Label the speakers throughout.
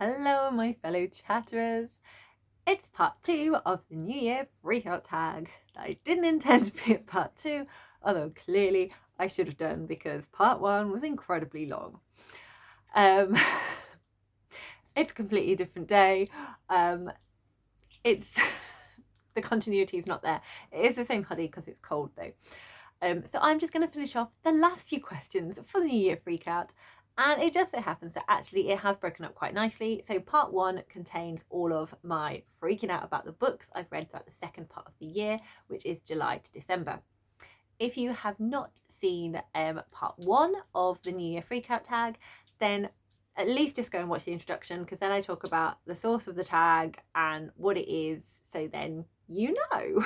Speaker 1: Hello, my fellow chatterers. It's part 2 of the New Year freakout tag that I didn't intend to be at part 2, although clearly I should have done because part 1 was incredibly long. It's a completely different day. It's the continuity is not there. It is the same hoodie because it's cold though. So I'm just going to finish off the last few questions for the New Year freakout. And it just so happens that actually it has broken up quite nicely. So part 1 contains all of my freaking out about the books I've read throughout the second part of the year, which is July to December. If you have not seen part 1 of the New Year freakout tag, then at least just go and watch the introduction, because then I talk about the source of the tag and what it is, so then you know.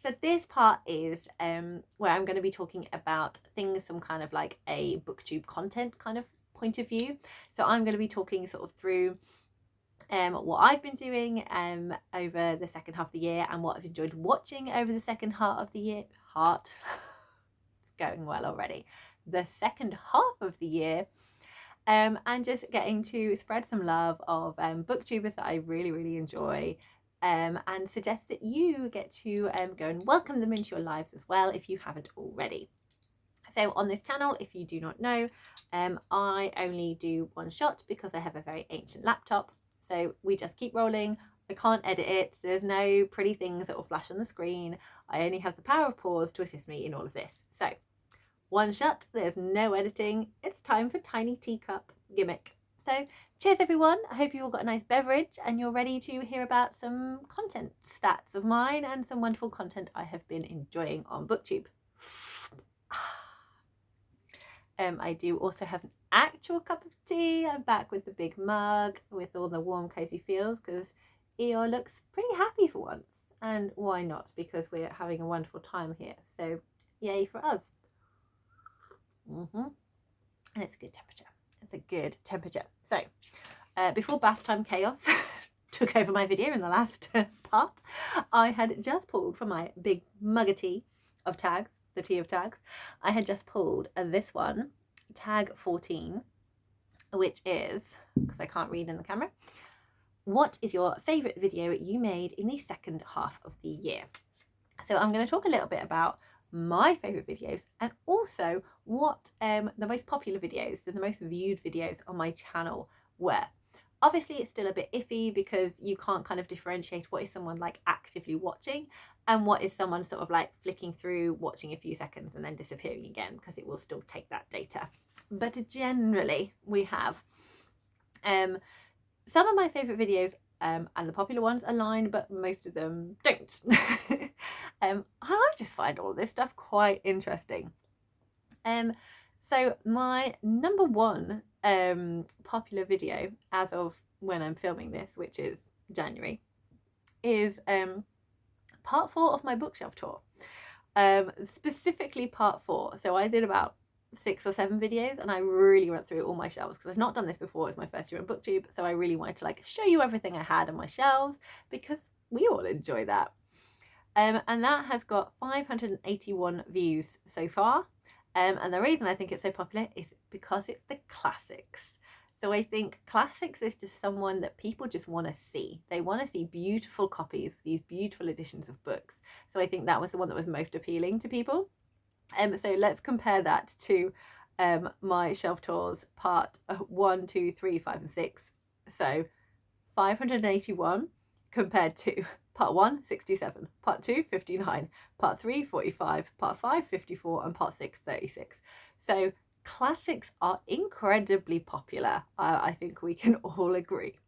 Speaker 1: So this part is where I'm going to be talking about things from kind of like a booktube content kind of point of view. So I'm going to be talking sort of through what I've been doing over the second half of the year and what I've enjoyed watching over the second half of the year. It's going well already. The second half of the year. And just getting to spread some love of booktubers that I really enjoy, and suggest that you get to go and welcome them into your lives as well if you haven't already. So on this channel, if you do not know, I only do one shot because I have a very ancient laptop. So we just keep rolling. I can't edit it. There's no pretty things that will flash on the screen. I only have the power of pause to assist me in all of this. So one shot, there's no editing. It's time for tiny teacup gimmick. So cheers everyone. I hope you all got a nice beverage and you're ready to hear about some content stats of mine and some wonderful content I have been enjoying on Booktube. I do also have an actual cup of tea. I'm back with the big mug with all the warm cozy feels because Eeyore looks pretty happy for once, and why not, because we're having a wonderful time here, so yay for us. And it's a good temperature. It's a good temperature. So before bath time chaos took over my video in the last part, I had just pulled from my big mug of tea of tags, the tea of tags, I had just pulled this one, tag 14, which is, because I can't read in the camera, what is your favourite video you made in the second half of the year? So I'm going to talk a little bit about my favourite videos and also what the most popular videos and the most viewed videos on my channel were. Obviously it's still a bit iffy because you can't kind of differentiate what is someone like actively watching and what is someone sort of like flicking through, watching a few seconds and then disappearing again, because it will still take that data. But generally we have some of my favourite videos and the popular ones align, but most of them don't. I just find all this stuff quite interesting. So my number one popular video as of when I'm filming this, which is January, is part 4 of my bookshelf tour. Specifically part 4. So I did about 6 or 7 videos and I really went through all my shelves because I've not done this before. It's my first year on Booktube, so I really wanted to like show you everything I had on my shelves because we all enjoy that. And that has got 581 views so far. And the reason I think it's so popular is because it's the classics. So I think classics is just someone that people just want to see. They want to see beautiful copies of these beautiful editions of books. So I think that was the one that was most appealing to people. So let's compare that to my shelf tours part 1, 2, 3, 5 and 6. So 581 compared to part 1, 67, part 2, 59, part 3, 45, part 5, 54 and part 6, 36. So classics are incredibly popular. I think we can all agree.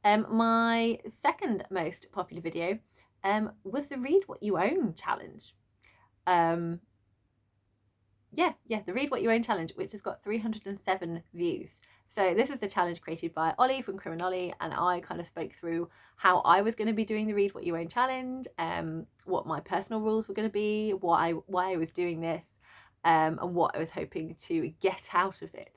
Speaker 1: My second most popular video was the Read What You Own challenge. The Read What You Own challenge, which has got 307 views. So this is a challenge created by Ollie from Ollie, and I kind of spoke through how I was going to be doing the Read What You Own challenge, what my personal rules were going to be, why I was doing this, and what I was hoping to get out of it.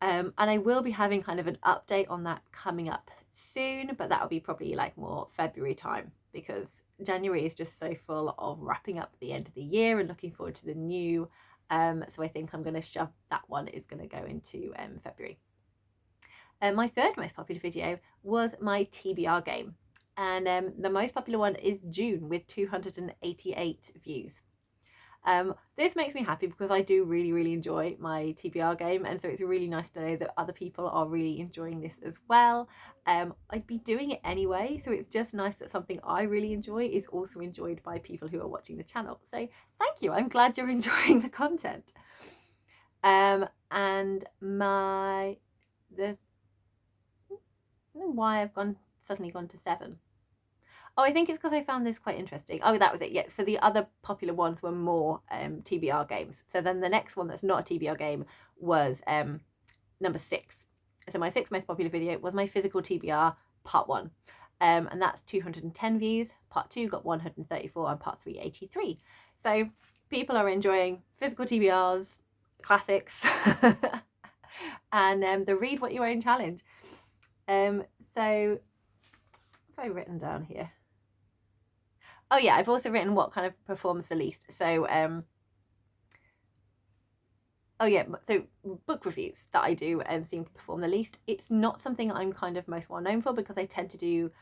Speaker 1: And I will be having kind of an update on that coming up soon, but that'll be probably like more February time, because January is just so full of wrapping up the end of the year and looking forward to the new. So I think I'm going to shove that one is going to go into February. My third most popular video was my TBR game, and the most popular one is June with 288 views. This makes me happy because I do really enjoy my TBR game, and so it's really nice to know that other people are really enjoying this as well. I'd be doing it anyway, so it's just nice that something I really enjoy is also enjoyed by people who are watching the channel. So thank you, I'm glad you're enjoying the content. And this, I don't know why I've suddenly gone to 7. Oh, I think it's because I found this quite interesting. Oh, that was it. Yeah. So the other popular ones were more TBR games. So then the next one that's not a TBR game was number 6. So my 6th most popular video was my physical TBR part 1. And that's 210 views. Part 2 got 134 and part 3 83. So people are enjoying physical TBRs, classics, and the read what you own challenge. So what have I written down here? Oh yeah, I've also written what kind of performs the least. So oh yeah, so book reviews that I do seem to perform the least. It's not something I'm kind of most well known for because I tend to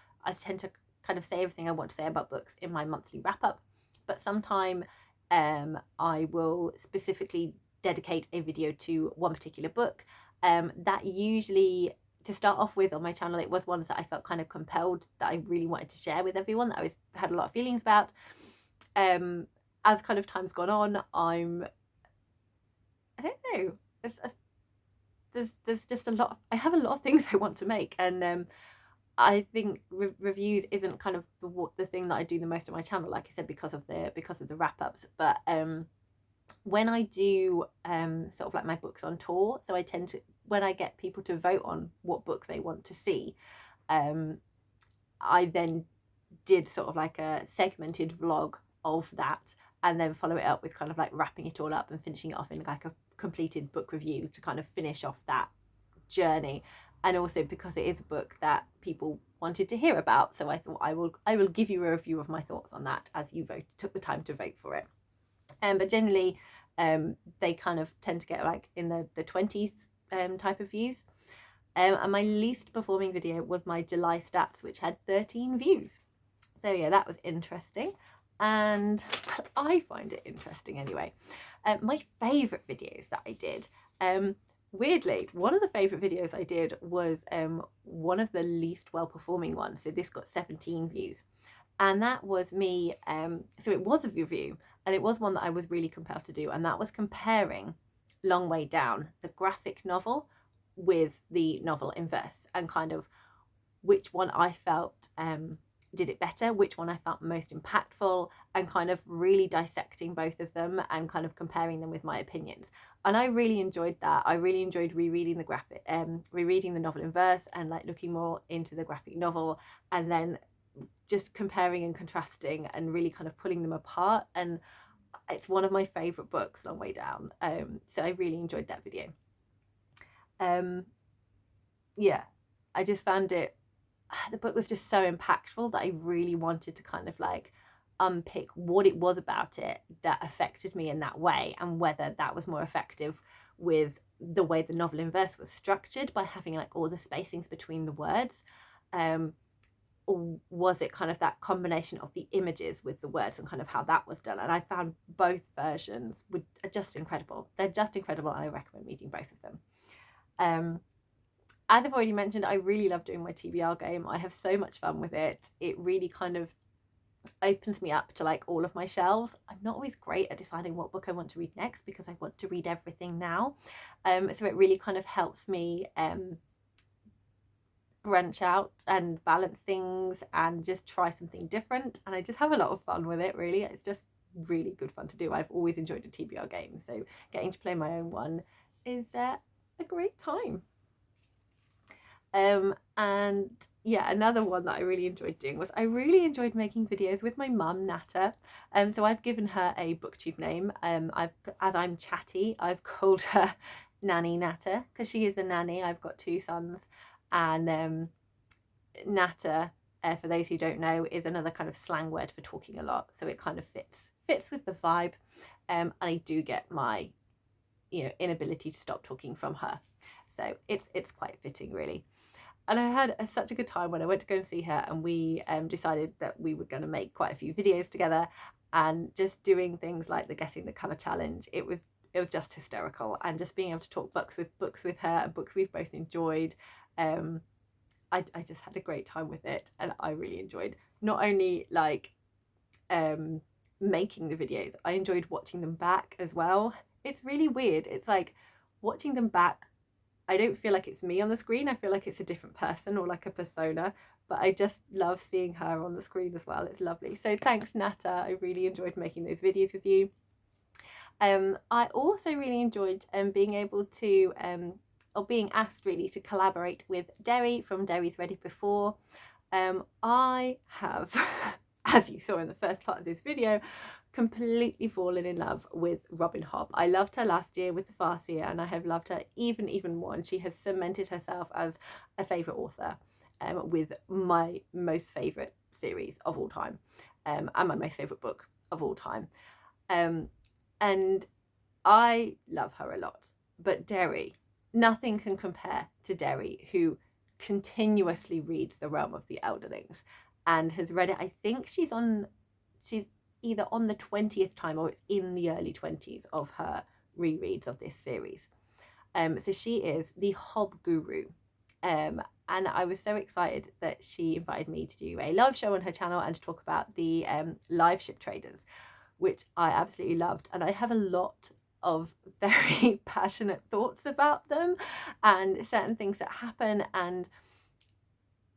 Speaker 1: kind of say everything I want to say about books in my monthly wrap up. But sometime I will specifically dedicate a video to one particular book. That usually, to start off with on my channel, it was ones that I felt kind of compelled that I really wanted to share with everyone, that I had a lot of feelings about. As kind of time's gone on, I don't know, there's just a lot, I have a lot of things I want to make, and I think reviews isn't kind of the thing that I do the most on my channel, like I said, because of the wrap-ups. But when I do sort of like my books on tour, so I tend to, when I get people to vote on what book they want to see, I then did sort of like a segmented vlog of that, and then follow it up with kind of like wrapping it all up and finishing it off in like a completed book review to kind of finish off that journey. And also because it is a book that people wanted to hear about, so I thought I will give you a review of my thoughts on that as you took the time to vote for it. But generally they kind of tend to get like in the 20s type of views. And my least performing video was my July stats, which had 13 views. So yeah, that was interesting, and I find it interesting anyway. My favourite videos that I did, weirdly, one of the favourite videos I did was one of the least well performing ones. So this got 17 views, and that was me. So it was a review, and it was one that I was really compelled to do, and that was comparing Long Way Down, the graphic novel, with the novel in verse, and kind of which one I felt did it better, which one I felt most impactful, and kind of really dissecting both of them and kind of comparing them with my opinions. And I really enjoyed that. I really enjoyed rereading the novel in verse, and like looking more into the graphic novel, and then just comparing and contrasting and really kind of pulling them apart. And it's one of my favorite books, Long Way Down. So I really enjoyed that video. Yeah, I just found the book was just so impactful that I really wanted to kind of like unpick what it was about it that affected me in that way, and whether that was more effective with the way the novel in verse was structured by having like all the spacings between the words, or was it kind of that combination of the images with the words and kind of how that was done. And I found both versions are just incredible. They're just incredible, and I recommend reading both of them. As I've already mentioned, I really love doing my TBR game. I have so much fun with it. It really kind of opens me up to like all of my shelves. I'm not always great at deciding what book I want to read next because I want to read everything now. So it really kind of helps me branch out and balance things and just try something different. And I just have a lot of fun with it, really. It's just really good fun to do. I've always enjoyed a TBR game, so getting to play my own one is a great time. And yeah, another one that I really enjoyed doing was I really enjoyed making videos with my mum, Nata. So I've given her a Booktube name. As I'm chatty, I've called her Nanny Nata because she is a nanny. I've got 2 sons, and Nata, for those who don't know, is another kind of slang word for talking a lot. So it kind of fits with the vibe, and I do get my inability to stop talking from her. So it's quite fitting, really. And I had such a good time when I went to go and see her, and we decided that we were going to make quite a few videos together, and just doing things like the Getting the Cover Challenge. It was just hysterical, and just being able to talk books with her, and books we've both enjoyed. I just had a great time with it, and I really enjoyed not only like making the videos, I enjoyed watching them back as well. It's really weird. It's like watching them back, I don't feel like it's me on the screen. I feel like it's a different person or like a persona, but I just love seeing her on the screen as well. It's lovely. So thanks, Nata. I really enjoyed making those videos with you. I also really enjoyed being able to, or being asked really to collaborate with Derry from Derry's Ready Before. I have, as you saw in the first part of this video, completely fallen in love with Robin Hobb. I loved her last year with the Farseer, and I have loved her even more, and she has cemented herself as a favourite author with my most favourite series of all time, and my most favourite book of all time. And I love her a lot, but Derry, nothing can compare to Derry, who continuously reads The Realm of the Elderlings and has read it. I think she's either on the 20th time or it's in the early 20s of her rereads of this series. So she is the Hobb guru. And I was so excited that she invited me to do a live show on her channel and to talk about the live ship traders, which I absolutely loved. And I have a lot of very passionate thoughts about them and certain things that happen. And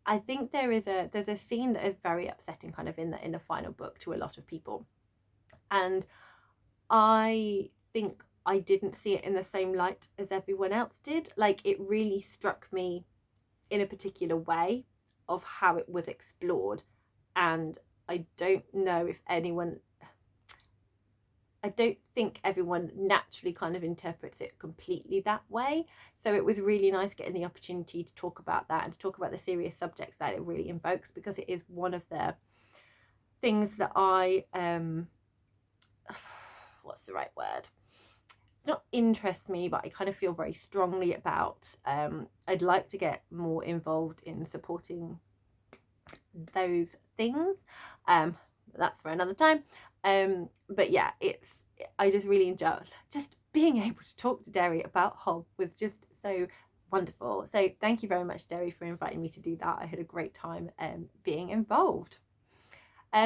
Speaker 1: I think there's a scene that is very upsetting kind of in the final book to a lot of people. And I think I didn't see it in the same light as everyone else did. Like, it really struck me in a particular way of how it was explored. And I don't think everyone naturally kind of interprets it completely that way. So it was really nice getting the opportunity to talk about that and to talk about the serious subjects that it really invokes, because it is one of the things that I what's the right word? It's not interest me, but I kind of feel very strongly about. I'd like to get more involved in supporting those things. That's for another time. But yeah, I just really enjoy just being able to talk to Derry about Hobb was just so wonderful. So thank you very much, Derry, for inviting me to do that. I had a great time being involved.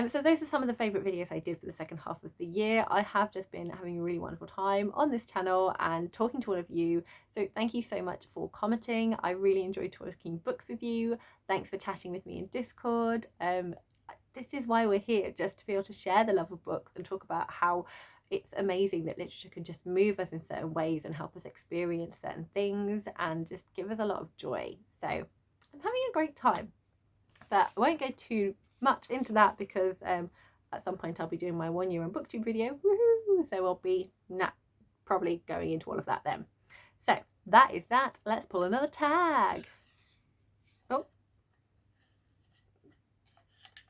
Speaker 1: So those are some of the favourite videos I did for the second half of the year. I have just been having a really wonderful time on this channel and talking to all of you. So thank you so much for commenting. I really enjoyed talking books with you. Thanks for chatting with me in Discord. This is why we're here, just to be able to share the love of books and talk about how it's amazing that literature can just move us in certain ways and help us experience certain things and just give us a lot of joy. So I'm having a great time, but I won't go too much into that because at some point I'll be doing my 1 year on Booktube video. Woohoo! So I'll be probably going into all of that then. So that is that. Let's pull another tag. Oh,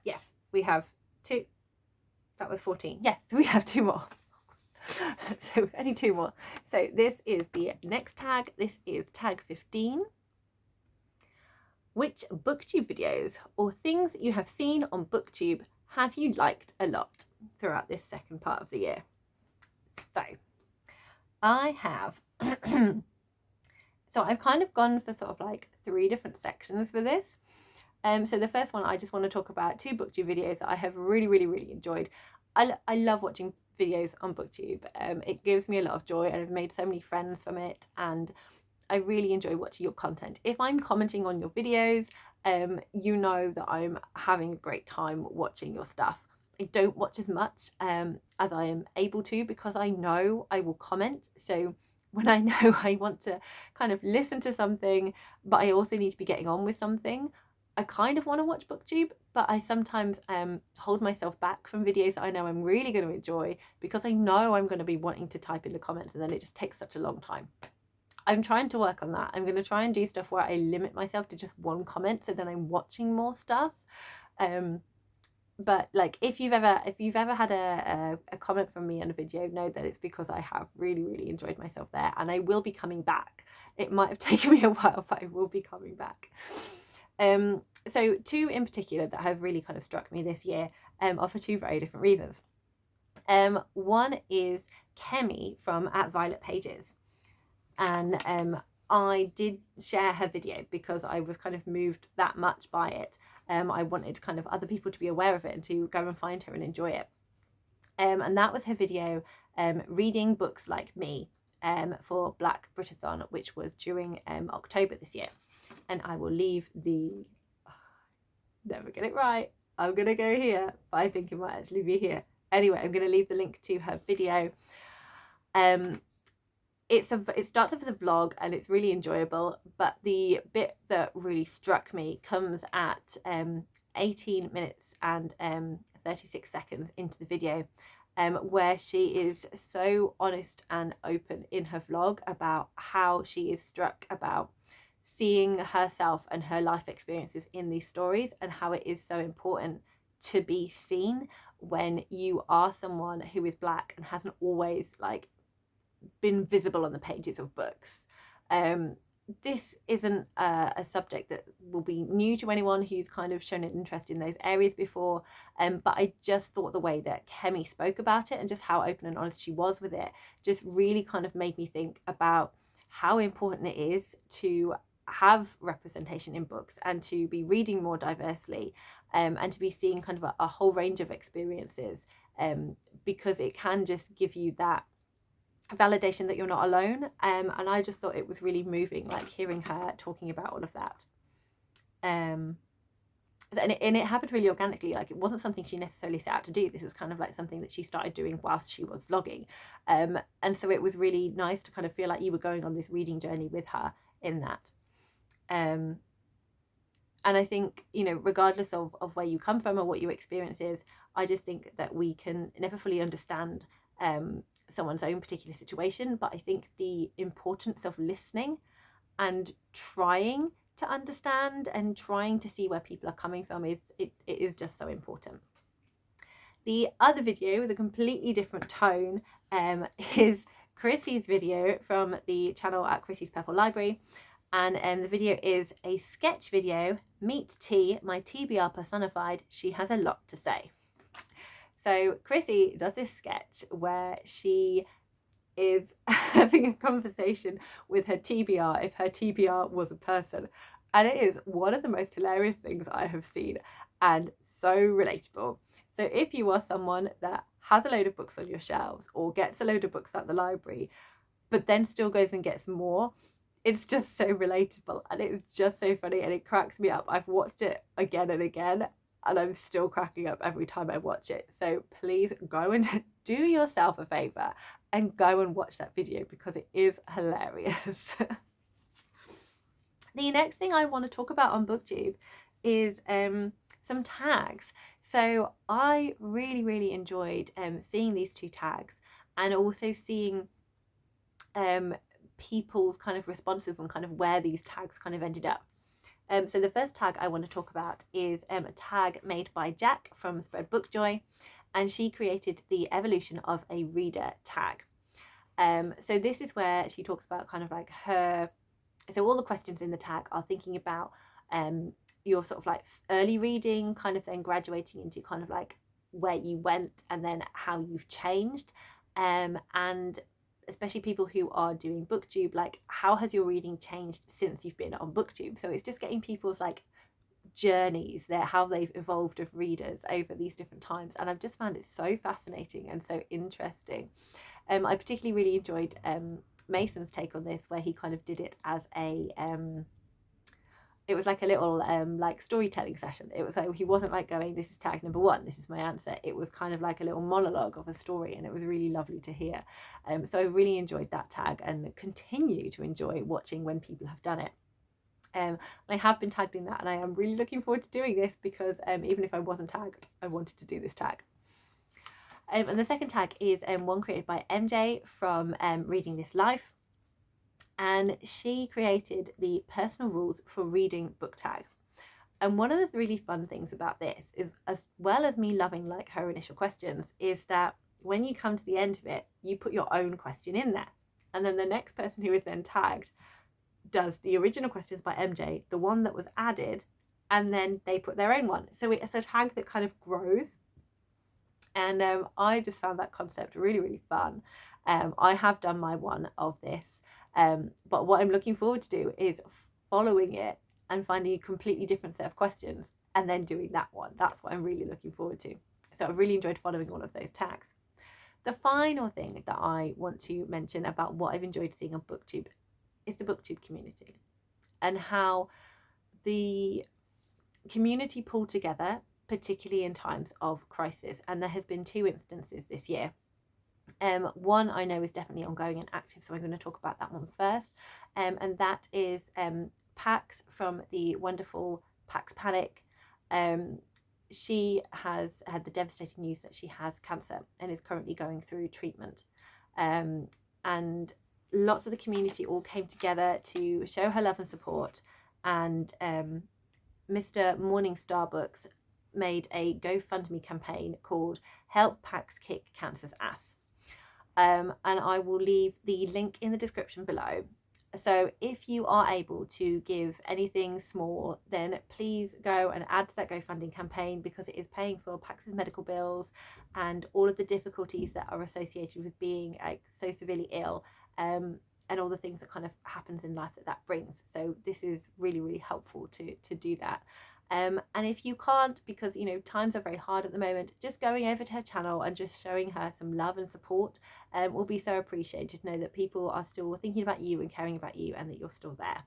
Speaker 1: yes, we have 2. That was 14. Yes, we have 2 more. So only 2 more. So this is the next tag. This is tag 15. Which Booktube videos or things you have seen on Booktube have you liked a lot throughout this second part of the year? So I have so I've kind of gone for sort of like 3 different sections for this. So the first one, I just want to talk about 2 Booktube videos that I have really enjoyed. I love watching videos on Booktube. It gives me a lot of joy, and I've made so many friends from it, and I really enjoy watching your content. If I'm commenting on your videos, you know that I'm having a great time watching your stuff. I don't watch as much as I am able to, because I know I will comment. So when I know I want to kind of listen to something, but I also need to be getting on with something, I kind of want to watch Booktube, but I sometimes hold myself back from videos that I know I'm really going to enjoy, because I know I'm going to be wanting to type in the comments, and then it just takes such a long time. I'm trying to work on that. I'm going to try and do stuff where I limit myself to just 1 comment, so then I'm watching more stuff. but like if you've ever had a comment from me on a video, know that it's because I have really enjoyed myself there, and I will be coming back. It might have taken me a while, but I will be coming back. So two in particular that have really kind of struck me this year are for two very different reasons. One is Kemi from @VioletPages, and I did share her video because I was kind of moved that much by it. I wanted kind of other people to be aware of it and to go and find her and enjoy it. And that was her video, reading books like me, for Black Britathon, which was during October this year. And I will leave the, never get it right, I'm gonna go here, but I think it might actually be here. Anyway, I'm gonna leave the link to her video. It starts off as a vlog and it's really enjoyable, but the bit that really struck me comes at 18 minutes and 36 seconds into the video, where she is so honest and open in her vlog about how she is struck about seeing herself and her life experiences in these stories, and how it is so important to be seen when you are someone who is Black and hasn't always like been visible on the pages of books. This isn't a subject that will be new to anyone who's kind of shown an interest in those areas before, but I just thought the way that Kemi spoke about it and just how open and honest she was with it just really kind of made me think about how important it is to have representation in books and to be reading more diversely, and to be seeing kind of a whole range of experiences, because it can just give you that validation that you're not alone. And I just thought it was really moving, like hearing her talking about all of that. And it happened really organically. Like it wasn't something she necessarily set out to do. This was kind of like something that she started doing whilst she was vlogging, and so it was really nice to kind of feel like you were going on this reading journey with her in that. And I think, you know, regardless of where you come from or what your experience is, I just think that we can never fully understand someone's own particular situation, but I think the importance of listening and trying to understand and trying to see where people are coming from it is just so important. The other video with a completely different tone is Chrissie's video from the channel at Chrissie's Purple Library, and the video is a sketch video. Meet T, my TBR personified. She has a lot to say. So Chrissie does this sketch where she is having a conversation with her TBR if her TBR was a person. And it is one of the most hilarious things I have seen and so relatable. So if you are someone that has a load of books on your shelves or gets a load of books at the library, but then still goes and gets more, it's just so relatable and it's just so funny and it cracks me up. I've watched it again and again, and I'm still cracking up every time I watch it. So please go and do yourself a favour and go and watch that video because it is hilarious. The next thing I want to talk about on Booktube is some tags. So I really enjoyed seeing these two tags, and also seeing people's kind of responses and kind of where these tags kind of ended up. So the first tag I want to talk about is a tag made by Jack from Spread Book Joy, and she created the evolution of a reader tag. So this is where she talks about kind of like her, so all the questions in the tag are thinking about your sort of like early reading, kind of then graduating into kind of like where you went and then how you've changed, and especially people who are doing Booktube, like how has your reading changed since you've been on Booktube? So it's just getting people's like journeys there, how they've evolved of readers over these different times, and I've just found it so fascinating and so interesting. I particularly really enjoyed Mason's take on this, where he kind of did it as a it was like a little like storytelling session. It was like he wasn't like going, this is tag number 1, this is my answer. It was kind of like a little monologue of a story, and it was really lovely to hear. So I really enjoyed that tag and continue to enjoy watching when people have done it. I have been tagged in that, and I am really looking forward to doing this because even if I wasn't tagged, I wanted to do this tag. And the second tag is one created by MJ from Reading This Life, and she created the personal rules for reading book tag. And one of the really fun things about this is, as well as me loving like her initial questions, is that when you come to the end of it, you put your own question in there. And then the next person who is then tagged does the original questions by MJ, the one that was added, and then they put their own one. So it's a tag that kind of grows. And I just found that concept really, really fun. I have done my one of this, but what I'm looking forward to do is following it and finding a completely different set of questions and then doing that one. That's what I'm really looking forward to. So I really enjoyed following all of those tags. The final thing that I want to mention about what I've enjoyed seeing on Booktube is the Booktube community and how the community pulled together, particularly in times of crisis. And there has been 2 instances this year. One I know is definitely ongoing and active, so I'm going to talk about that one first. And that is Pax from the wonderful Pax Panic. She has had the devastating news that she has cancer and is currently going through treatment. And lots of the community all came together to show her love and support. And Mr. Morningstar Books made a GoFundMe campaign called Help Pax Kick Cancer's Ass. And I will leave the link in the description below. So if you are able to give anything small, then please go and add to that GoFundMe campaign, because it is paying for Pax's medical bills and all of the difficulties that are associated with being so severely ill, and all the things that kind of happens in life that brings. So this is really, really helpful to do that. And if you can't, because times are very hard at the moment, just going over to her channel and just showing her some love and support will be so appreciated. To know that people are still thinking about you and caring about you, and that you're still there.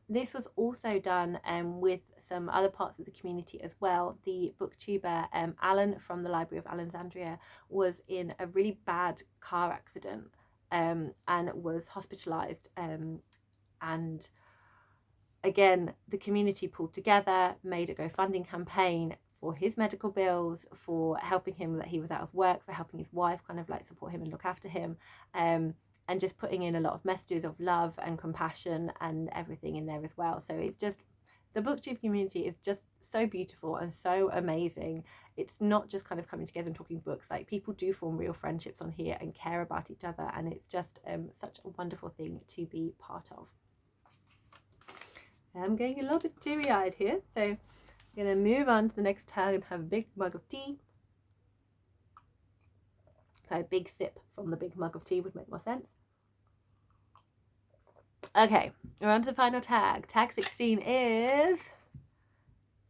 Speaker 1: This was also done with some other parts of the community as well. The booktuber Alan from the Library of Alexandria was in a really bad car accident and was hospitalized, and again, the community pulled together, made a GoFundMe campaign for his medical bills, for helping him that he was out of work, for helping his wife kind of like support him and look after him, and just putting in a lot of messages of love and compassion and everything in there as well. So it's just, the Booktube community is just so beautiful and so amazing. It's not just kind of coming together and talking books. Like, people do form real friendships on here and care about each other, and it's just such a wonderful thing to be part of. I'm getting a little bit teary-eyed here, so I'm going to move on to the next tag and have a big mug of tea. A big sip from the big mug of tea would make more sense. Okay, we're on to the final tag. Tag 16 is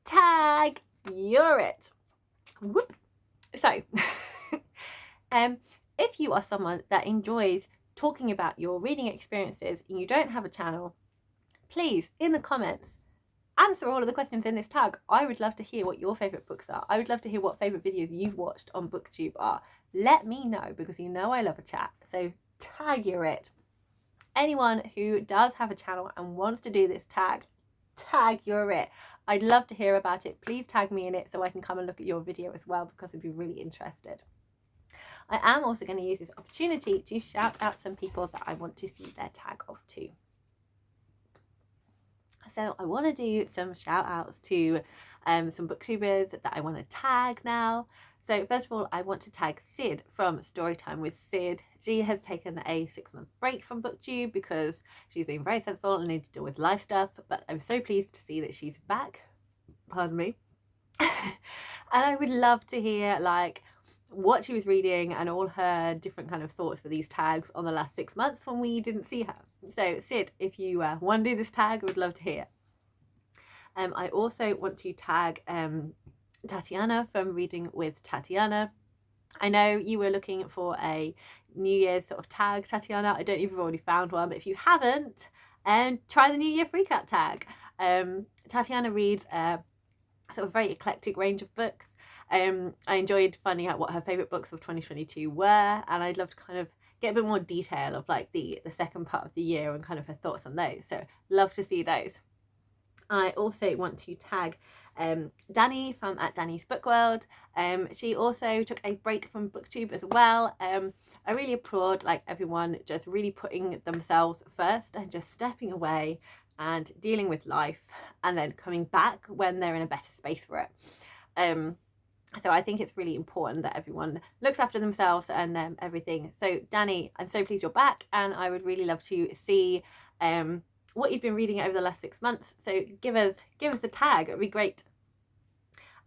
Speaker 1: Tag You're It. Whoop. So, if you are someone that enjoys talking about your reading experiences and you don't have a channel, please, in the comments, answer all of the questions in this tag. I would love to hear what your favourite books are. I would love to hear what favourite videos you've watched on Booktube are. Let me know, because I love a chat. So Tag You're It. Anyone who does have a channel and wants to do this tag, Tag You're It. I'd love to hear about it. Please tag me in it so I can come and look at your video as well, because I'd be really interested. I am also going to use this opportunity to shout out some people that I want to see their tag of too. So I want to do some shout outs to some booktubers that I want to tag now. So first of all, I want to tag Sid from Storytime with Sid. She has taken a 6-month break from Booktube because she's been very sensible and needs to deal with life stuff, but I'm so pleased to see that she's back. Pardon me. And I would love to hear like what she was reading and all her different kind of thoughts for these tags on the last 6 months when we didn't see her. So Sid, if you want to do this tag, I would love to hear. I also want to tag Tatiana from Reading with Tatiana. I know you were looking for a New Year's sort of tag, Tatiana. I don't know if you've already found one, but if you haven't, try the New Year Freakout tag. Tatiana reads a sort of very eclectic range of books. I enjoyed finding out what her favourite books of 2022 were, and I'd love to kind of get a bit more detail of like the second part of the year and kind of her thoughts on those. So love to see those. I also want to tag Dani from @Dani's Book World. She also took a break from Booktube as well. I really applaud like everyone just really putting themselves first and just stepping away and dealing with life, and then coming back when they're in a better space for it. So I think it's really important that everyone looks after themselves and everything. So Dani, I'm so pleased you're back, and I would really love to see what you've been reading over the last 6 months. So give us a tag, it'd be great.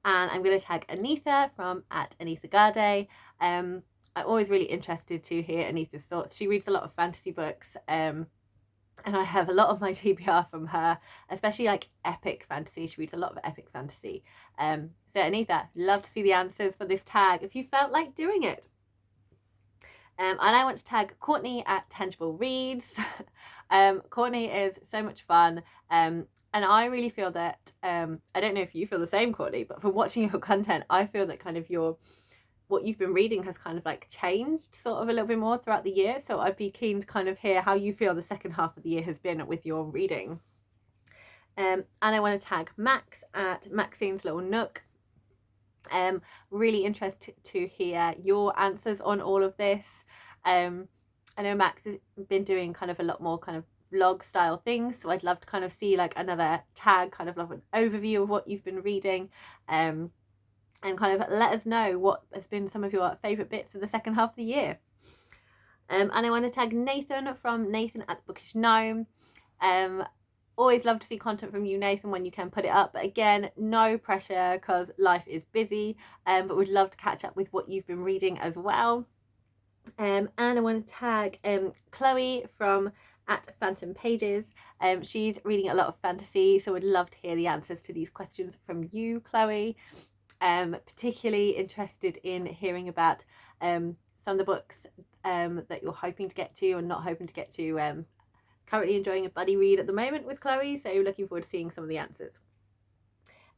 Speaker 1: And I'm going to tag Anitha from @AnithaGarde. I'm always really interested to hear Anitha's thoughts. She reads a lot of fantasy books, and I have a lot of my TBR from her, especially like epic fantasy. She reads a lot of epic fantasy. So Anitha, love to see the answers for this tag if you felt like doing it. And I want to tag Courtney @Tangible Reads. Courtney is so much fun. And I really feel that, I don't know if you feel the same, Courtney, but from watching your content, I feel that kind of what you've been reading has kind of like changed sort of a little bit more throughout the year. So I'd be keen to kind of hear how you feel the second half of the year has been with your reading. And I want to tag Max @Maxine's Little Nook. Really interested to hear your answers on all of this. I know Max has been doing kind of a lot more kind of vlog style things, so I'd love to kind of see like another tag, kind of like an overview of what you've been reading, and kind of let us know what has been some of your favourite bits of the second half of the year. And I want to tag Nathan from Nathan @Bookish Gnome. Always love to see content from you, Nathan, when you can put it up, but again, no pressure because life is busy, but we'd love to catch up with what you've been reading as well. And I want to tag Chloe from @Phantom Pages. She's reading a lot of fantasy, so we'd love to hear the answers to these questions from you, Chloe. Particularly interested in hearing about some of the books that you're hoping to get to and not hoping to get to. Currently enjoying a buddy read at the moment with Chloe, so looking forward to seeing some of the answers.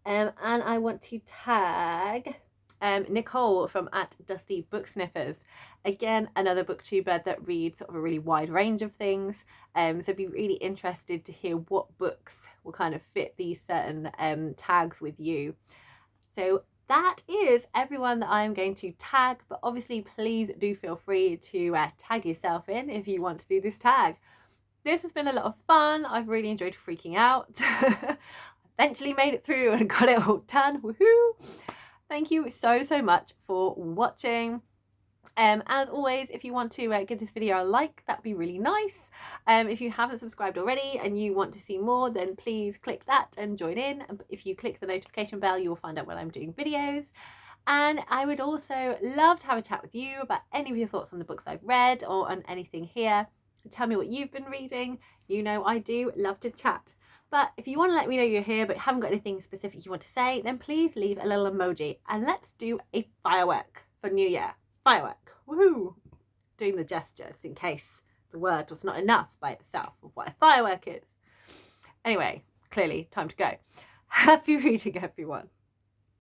Speaker 1: And I want to tag Nicole from @Dusty Booksniffers. Again, another booktuber that reads sort of a really wide range of things. So I'd be really interested to hear what books will kind of fit these certain tags with you. So that is everyone that I'm going to tag, but obviously please do feel free to tag yourself in if you want to do this tag. This has been a lot of fun. I've really enjoyed freaking out. Eventually made it through and got it all done. Woohoo! Thank you so much for watching. As always, if you want to give this video a like, that'd be really nice. If you haven't subscribed already and you want to see more, then please click that and join in. If you click the notification bell, you will find out when I'm doing videos. And I would also love to have a chat with you about any of your thoughts on the books I've read or on anything here. Tell me what you've been reading. You know I do love to chat. But if you want to let me know you're here but haven't got anything specific you want to say, then please leave a little emoji and let's do a firework for New Year. Firework. Woohoo! Doing the gestures in case the word was not enough by itself of what a firework is. Anyway, clearly time to go. Happy reading, everyone.